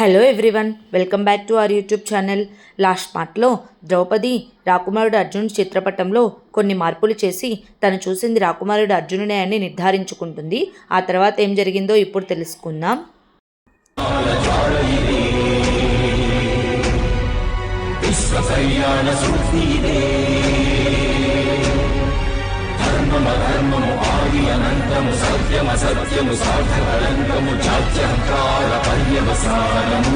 Hello everyone, welcome back to our YouTube channel. Last పార్ట్లో ద్రౌపది రాకుమారుడు అర్జునుడి చిత్రపటంలో కొన్ని మార్పులు చేసి తను చూసింది రాకుమారుడు అర్జునుడే అని నిర్ధారించుకుంటుంది. ఆ తర్వాత ఏం జరిగిందో ఇప్పుడు తెలుసుకుందాం. ధర్మము ఆది అనంతము సత్యము సార్థకలంకము చాత్యంకార పర్యవసానము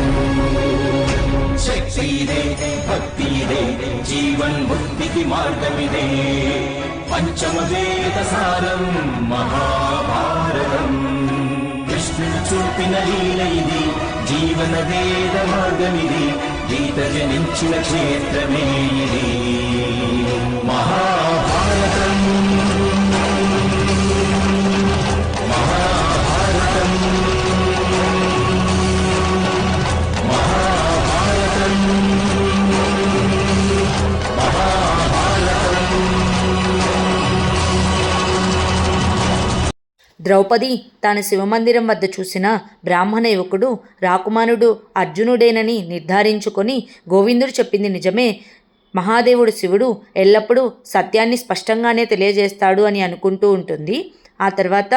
శక్తిదే భక్తిదే జీవన్ముక్తికి మార్గమిదే పంచమ వేద సారం మహాభారతం కృష్ణుడు చూపిన లీల ఇది జీవన వేద మార్గమిది గీత జనించిన క్షేత్రమే ఇది మహాభారతం. ద్రౌపది తాను శివమందిరం వద్ద చూసిన బ్రాహ్మణ యువకుడు రాకుమారుడు అర్జునుడేనని నిర్ధారించుకొని గోవిందుడు చెప్పింది నిజమే, మహాదేవుడు శివుడు ఎల్లప్పుడూ సత్యాన్ని స్పష్టంగానే తెలియజేస్తాడు అని అనుకుంటూ ఉంటుంది. ఆ తర్వాత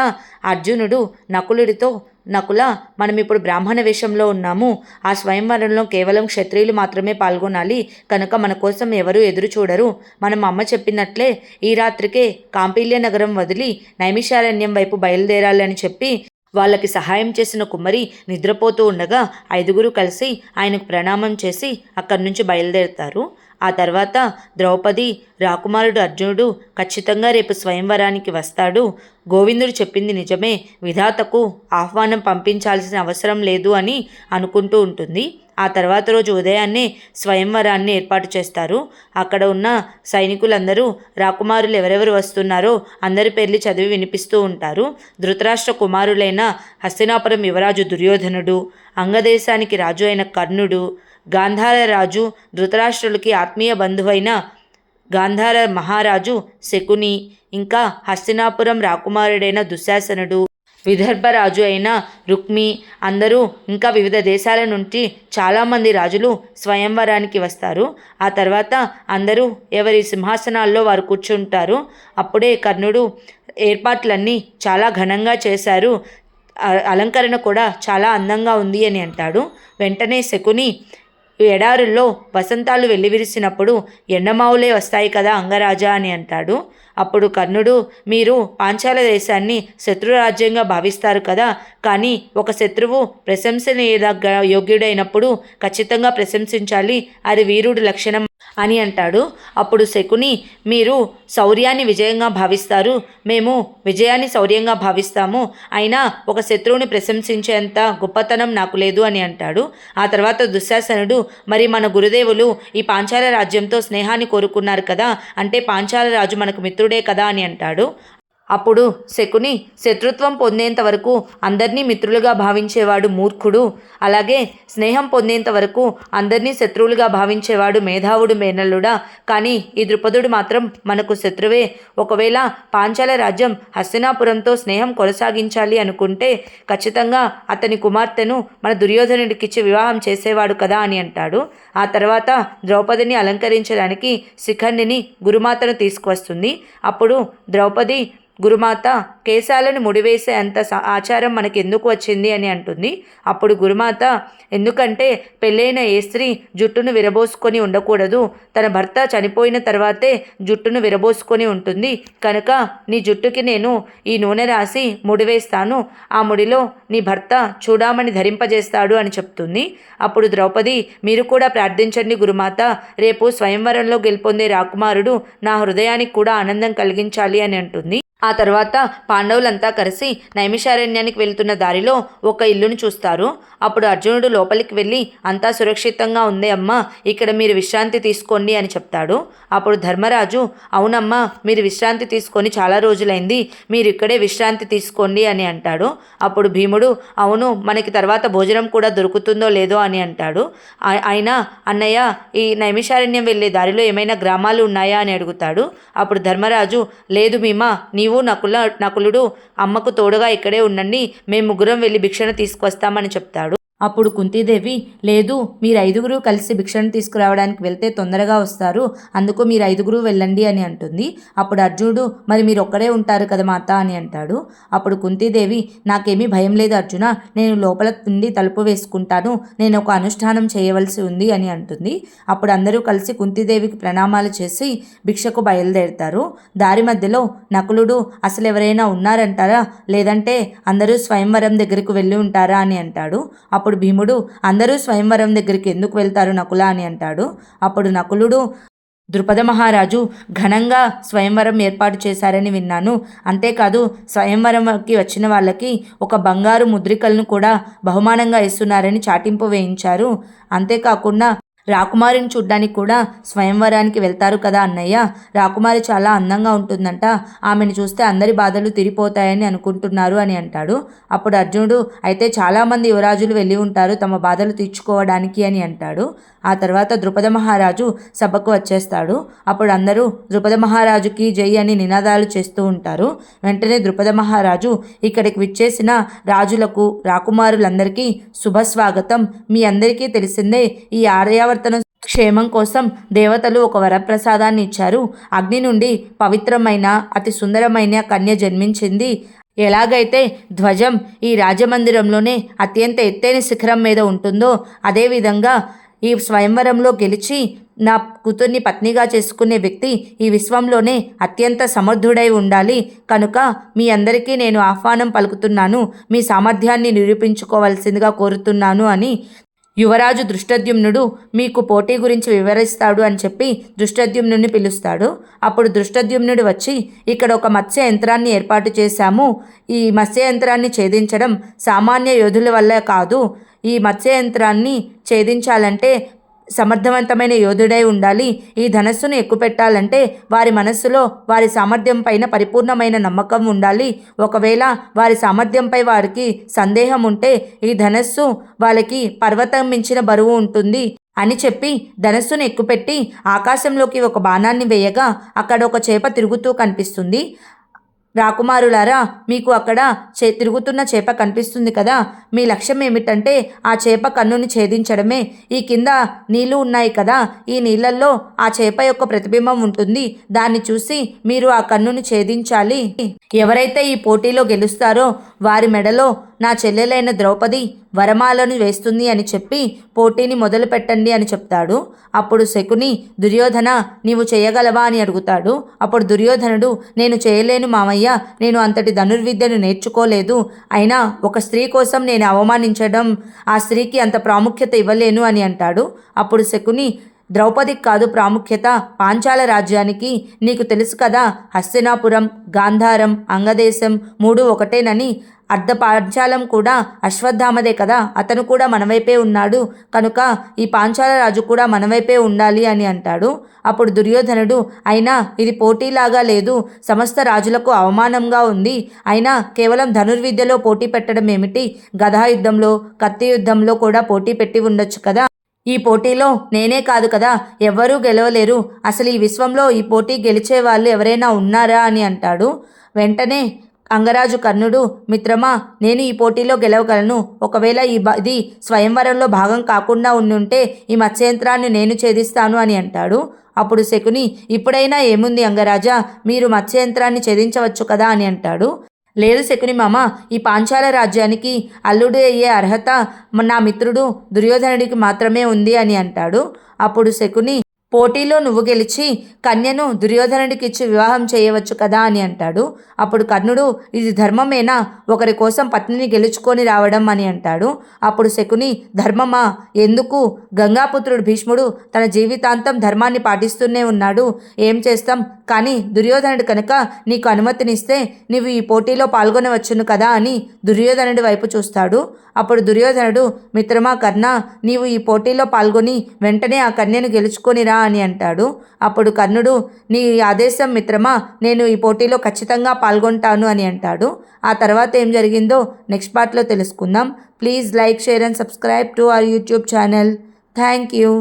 అర్జునుడు నకులుడితో, నకుల, మనం ఇప్పుడు బ్రాహ్మణ వేషంలో ఉన్నాము. ఆ స్వయంవరంలో కేవలం క్షత్రియులు మాత్రమే పాల్గొనాలి కనుక మన కోసం ఎవరూ ఎదురు చూడరు. మనం అమ్మ చెప్పినట్లే ఈ రాత్రికే కాంపిల్య నగరం వదిలి నైమిషారణ్యం వైపు బయలుదేరాలని చెప్పి వాళ్ళకి సహాయం చేసిన కుమ్మరి నిద్రపోతూ ఉండగా 5గురు కలిసి ఆయనకు ప్రణామం చేసి అక్కడి నుంచి బయలుదేరుతారు. ఆ తర్వాత ద్రౌపది రాకుమారుడు అర్జునుడు ఖచ్చితంగా రేపు స్వయంవరానికి వస్తాడు, గోవిందుడు చెప్పింది నిజమే, విధాతకు ఆహ్వానం పంపించాల్సిన అవసరం లేదు అని అనుకుంటూ ఉంటుంది. ఆ తర్వాత రోజు ఉదయాన్నే స్వయంవరాన్ని ఏర్పాటు చేస్తారు. అక్కడ ఉన్న సైనికులందరూ రాకుమారులు ఎవరెవరు వస్తున్నారో అందరి పేర్లు చదివి వినిపిస్తూ ఉంటారు. ధృతరాష్ట్ర కుమారులైన హస్తినాపురం యువరాజు దుర్యోధనుడు, అంగదేశానికి రాజు అయిన కర్ణుడు, గాంధార రాజు ధృతరాష్ట్రులకి ఆత్మీయ బంధువైన గాంధార మహారాజు శకుని, ఇంకా హస్తినాపురం రాకుమారుడైన దుశ్శాసనుడు, విదర్భరాజు అయిన రుక్మి, అందరూ ఇంకా వివిధ దేశాల నుంచి చాలామంది రాజులు స్వయంవరానికి వస్తారు. ఆ తర్వాత అందరూ ఎవరి సింహాసనాల్లో వారు కూర్చుంటారు. అప్పుడే కర్ణుడు ఏర్పాట్లన్నీ చాలా ఘనంగా చేశారు, అలంకరణ కూడా చాలా అందంగా ఉంది అని అంటాడు. వెంటనే శకుని, ఎడారుల్లో వసంతాలు వెల్లివిరిసినప్పుడు ఎండమావులే వస్తాయి కదా అంగరాజా అని అంటాడు. అప్పుడు కర్ణుడు, మీరు పాంచాల దేశాన్ని శత్రురాజ్యంగా భావిస్తారు కదా, కానీ ఒక శత్రువు ప్రశంసనీయదగ్గ యోగ్యుడైనప్పుడు ఖచ్చితంగా ప్రశంసించాలి, అది వీరుడి లక్షణం అని అంటాడు. అప్పుడు శకుని, మీరు శౌర్యాన్ని విజయంగా భావిస్తారు, మేము విజయాన్ని శౌర్యంగా భావిస్తాము, అయినా ఒక శత్రువుని ప్రశంసించేంత గొప్పతనం నాకు లేదు అని అంటాడు. ఆ తర్వాత దుశ్శాసనుడు, మరి మన గురుదేవులు ఈ పాంచాల రాజ్యంతో స్నేహాన్ని కోరుకున్నారు కదా, అంటే పాంచాల రాజు మనకు మిత్రుడే కదా అని అంటాడు. అప్పుడు శకుని, శత్రుత్వం పొందేంత వరకు అందరినీ మిత్రులుగా భావించేవాడు మూర్ఖుడు, అలాగే స్నేహం పొందేంత వరకు అందరినీ శత్రువులుగా భావించేవాడు మేధావుడు మేనల్లుడా, కానీ ఈ ద్రుపదుడు మాత్రం మనకు శత్రువే. ఒకవేళ పాంచాల రాజ్యం హస్తినాపురంతో స్నేహం కొనసాగించాలి అనుకుంటే ఖచ్చితంగా అతని కుమార్తెను మన దుర్యోధనుడికిచ్చి వివాహం చేసేవాడు కదా అని అంటాడు. ఆ తర్వాత ద్రౌపదిని అలంకరించడానికి శిఖండిని గురుమాతను తీసుకువస్తుంది. అప్పుడు ద్రౌపది, గురుమాత, కేశాలను ముడివేసే అంత ఆచారం మనకి ఎందుకు వచ్చింది అని అంటుంది. అప్పుడు గురుమాత, ఎందుకంటే పెళ్ళైన ఏ స్త్రీ జుట్టును విరబోసుకొని ఉండకూడదు, తన భర్త చనిపోయిన తర్వాతే జుట్టును విరబోసుకొని ఉంటుంది, కనుక నీ జుట్టుకి నేను ఈ నూనె రాసి ముడివేస్తాను, ఆ ముడిలో నీ భర్త చూడామణి ధరింపజేస్తాడు అని చెప్తుంది. అప్పుడు ద్రౌపది, మీరు కూడా ప్రార్థించండి గురుమాత, రేపు స్వయంవరంలో గెలుపొందే రాకుమారుడు నా హృదయానికి కూడా ఆనందం కలిగించాలి అని అంటుంది. ఆ తర్వాత పాండవులంతా కలిసి నైమిషారణ్యానికి వెళ్తున్న దారిలో ఒక ఇల్లును చూస్తారు. అప్పుడు అర్జునుడు లోపలికి వెళ్ళి, అంతా సురక్షితంగా ఉందే అమ్మా, ఇక్కడ మీరు విశ్రాంతి తీసుకోండి అని చెప్తాడు. అప్పుడు ధర్మరాజు, అవునమ్మా, మీరు విశ్రాంతి తీసుకొని చాలా రోజులైంది, మీరు ఇక్కడే విశ్రాంతి తీసుకోండి అని అంటాడు. అప్పుడు భీముడు, అవును, మనకి తర్వాత భోజనం కూడా దొరుకుతుందో లేదో అని అంటాడు. అయినా అన్నయ్య, ఈ నైమిషారణ్యం వెళ్ళే దారిలో ఏమైనా గ్రామాలు ఉన్నాయా అని అడుగుతాడు. అప్పుడు ధర్మరాజు, లేదు భీమా, నీవు నకులుడు అమ్మకు తోడుగా ఇక్కడే ఉండండి, మేము ముగ్గురం వెళ్ళి భిక్షను తీసుకొస్తామని చెప్తాడు. అప్పుడు కుంతీదేవి, లేదు, మీరు 5గురు కలిసి భిక్షను తీసుకురావడానికి వెళ్తే తొందరగా వస్తారు, అందుకు మీరు 5గురు వెళ్ళండి అని అంటుంది. అప్పుడు అర్జునుడు, మరి మీరు ఒక్కడే ఉంటారు కదా మాత అని అంటాడు. అప్పుడు కుంతీదేవి, నాకేమీ భయం లేదు అర్జున, నేను లోపల నుండి తలుపు వేసుకుంటాను, నేను ఒక అనుష్ఠానం చేయవలసి ఉంది అని అంటుంది. అప్పుడు అందరూ కలిసి కుంతీదేవికి ప్రణామాలు చేసి భిక్షకు బయలుదేరుతారు. దారి మధ్యలో నకులుడు, అసలు ఎవరైనా ఉన్నారంటారా, లేదంటే అందరూ స్వయంవరం దగ్గరకు వెళ్ళి ఉంటారా అని అంటాడు. అప్పుడు భీముడు, అందరూ స్వయంవరం దగ్గరికి ఎందుకు వెళ్తారు నకుల అని అంటాడు. అప్పుడు నకులుడు, ద్రుపద మహారాజు ఘనంగా స్వయంవరం ఏర్పాటు చేశారని విన్నాను, అంతేకాదు స్వయంవరంకి వచ్చిన వాళ్ళకి ఒక బంగారు ముద్రికలను కూడా బహుమానంగా ఇస్తున్నారని చాటింపు వేయించారు. అంతేకాకుండా రాకుమారిని చూడ్డానికి కూడా స్వయంవరానికి వెళ్తారు కదా అన్నయ్య, రాకుమారి చాలా అందంగా ఉంటుందంట, ఆమెను చూస్తే అందరి బాధలు తీరిపోతాయని అనుకుంటున్నారు అని అంటాడు. అప్పుడు అర్జునుడు, అయితే చాలామంది యువరాజులు వెళ్ళి ఉంటారు తమ బాధలు తీర్చుకోవడానికి అని అంటాడు. ఆ తర్వాత ద్రుపద మహారాజు సభకు వచ్చేస్తాడు. అప్పుడు అందరూ ద్రుపద మహారాజుకి జై అని నినాదాలు చేస్తూ ఉంటారు. వెంటనే ద్రుపద మహారాజు, ఇక్కడికి విచ్చేసిన రాజులకు రాకుమారులందరికీ శుభస్వాగతం. మీ అందరికీ తెలిసిందే, ఈ ఆర్యావర్తన క్షేమం కోసం దేవతలు ఒక వరప్రసాదాన్ని ఇచ్చారు. అగ్ని నుండి పవిత్రమైన అతి సుందరమైన కన్య జన్మించింది. ఎలాగైతే ధ్వజం ఈ రాజమందిరంలోనే అత్యంత ఎత్తైన శిఖరం మీద ఉంటుందో, అదేవిధంగా ఈ స్వయంవరంలో గెలిచి నా కూతుర్ని పత్నిగా చేసుకునే వ్యక్తి ఈ విశ్వంలోనే అత్యంత సమర్థుడై ఉండాలి. కనుక మీ అందరికీ నేను ఆహ్వానం పలుకుతున్నాను, మీ సామర్థ్యాన్ని నిరూపించుకోవాల్సిందిగా కోరుతున్నాను అని యువరాజు దృష్టద్యుమ్నుడు మీకు పోటీ గురించి వివరిస్తాడు అని చెప్పి దృష్టద్యుమ్నుడిని పిలుస్తాడు. అప్పుడు దృష్టద్యుమ్నుడు వచ్చి, ఇక్కడ ఒక మత్స్య యంత్రాన్ని ఏర్పాటు చేశాము, ఈ మత్స్య యంత్రాన్ని ఛేదించడం సామాన్య యోధుల వల్ల కాదు, ఈ మత్స్య యంత్రాన్ని ఛేదించాలంటే సమర్థవంతమైన యోధుడై ఉండాలి. ఈ ధనస్సును ఎక్కుపెట్టాలంటే వారి మనస్సులో వారి సామర్థ్యం పైన పరిపూర్ణమైన నమ్మకం ఉండాలి. ఒకవేళ వారి సామర్థ్యంపై వారికి సందేహం ఉంటే ఈ ధనస్సు వాళ్ళకి పర్వతం మించిన బరువు ఉంటుంది అని చెప్పి ధనస్సును ఎక్కుపెట్టి ఆకాశంలోకి ఒక బాణాన్ని వేయగా అక్కడ ఒక చేప తిరుగుతూ కనిపిస్తుంది. రాకుమారులారా, మీకు అక్కడ తిరుగుతున్న చేప కనిపిస్తుంది కదా, మీ లక్ష్యం ఏమిటంటే ఆ చేప కన్నుని ఛేదించడమే. ఈ కింద నీళ్లు ఉన్నాయి కదా, ఈ నీళ్లలో ఆ చేప యొక్క ప్రతిబింబం ఉంటుంది, దాన్ని చూసి మీరు ఆ కన్నుని ఛేదించాలి. ఎవరైతే ఈ పోటీలో గెలుస్తారో వారి మెడలో నా చెల్లెలైన ద్రౌపది వరమాలను వేస్తుంది అని చెప్పి పోటీని మొదలు పెట్టండి అని చెప్తాడు. అప్పుడు శకుని, దుర్యోధన నీవు చేయగలవా అని అడుగుతాడు. అప్పుడు దుర్యోధనుడు, నేను చేయలేను మామయ్య, నేను అంతటి ధనుర్విద్యను నేర్చుకోలేదు, అయినా ఒక స్త్రీ కోసం నేను అవమానించడం, ఆ స్త్రీకి అంత ప్రాముఖ్యత ఇవ్వలేను అని అంటాడు. అప్పుడు శకుని, ద్రౌపదికి కాదు ప్రాముఖ్యత, పాంచాల రాజ్యానికి. నీకు తెలుసు కదా, హస్తినాపురం, గాంధారం, అంగదేశం 3 ఒకటేనని. అర్ధ పాంచాలం కూడా అశ్వత్థామదే కదా, అతను కూడా మనవైపే ఉన్నాడు, కనుక ఈ పాంచాల రాజు కూడా మనవైపే ఉండాలి అని అంటాడు. అప్పుడు దుర్యోధనుడు, అయినా ఇది పోటీలాగా లేదు, సమస్త రాజులకు అవమానంగా ఉంది, అయినా కేవలం ధనుర్విద్యలో పోటీ పెట్టడం ఏమిటి, గదా యుద్ధంలో కత్తి యుద్ధంలో కూడా పోటీ పెట్టి ఉండొచ్చు కదా, ఈ పోటీలో నేనే కాదు కదా, ఎవ్వరూ గెలవలేరు, అసలు ఈ విశ్వంలో ఈ పోటీ గెలిచే వాళ్ళు ఎవరైనా ఉన్నారా అని అంటాడు. వెంటనే అంగరాజు కర్ణుడు, మిత్రమా, నేను ఈ పోటీలో గెలవగలను, ఒకవేళ ఇది స్వయంవరంలో భాగం కాకుండా ఉండుంటే ఈ మత్స్యంత్రాన్ని నేను ఛేదిస్తాను అని అంటాడు. అప్పుడు శకుని, ఇప్పుడైనా ఏముంది అంగరాజా, మీరు మత్స్యంత్రాన్ని ఛేదించవచ్చు కదా అని అంటాడు. లేదు శకుని మామ, ఈ పాంచాల రాజ్యానికి అల్లుడు అయ్యే అర్హత నా మిత్రుడు దుర్యోధనుడికి మాత్రమే ఉంది అని అంటాడు. అప్పుడు శకుని, పోటీలో నువ్వు గెలిచి కన్యను దుర్యోధనుడికి ఇచ్చి వివాహం చేయవచ్చు కదా అని అంటాడు. అప్పుడు కర్ణుడు, ఇది ధర్మమేనా, ఒకరి కోసం పత్నిని గెలుచుకొని రావడం అని అంటాడు. అప్పుడు శకుని, ధర్మమా, ఎందుకు, గంగాపుత్రుడు భీష్ముడు తన జీవితాంతం ధర్మాన్ని పాటిస్తూనే ఉన్నాడు, ఏం చేస్తాం, కానీ దుర్యోధనుడు కనుక నీకు అనుమతినిస్తే నీవు ఈ పోటీలో పాల్గొనవచ్చును కదా అని దుర్యోధనుడి వైపు చూస్తాడు. అప్పుడు దుర్యోధనుడు, మిత్రమా కర్ణ, నీవు ఈ పోటీలో పాల్గొని వెంటనే ఆ కన్యను గెలుచుకొని రా అని అంటాడు. అప్పుడు కర్ణుడు, నీ ఆదేశం మిత్రమా, నేను ఈ పోటీలో ఖచ్చితంగా పాల్గొంటాను అని అంటాడు. ఆ తర్వాత ఏం జరిగిందో నెక్స్ట్ పార్ట్లో తెలుసుకుందాం. Please like, share and subscribe to our YouTube channel. Thank you.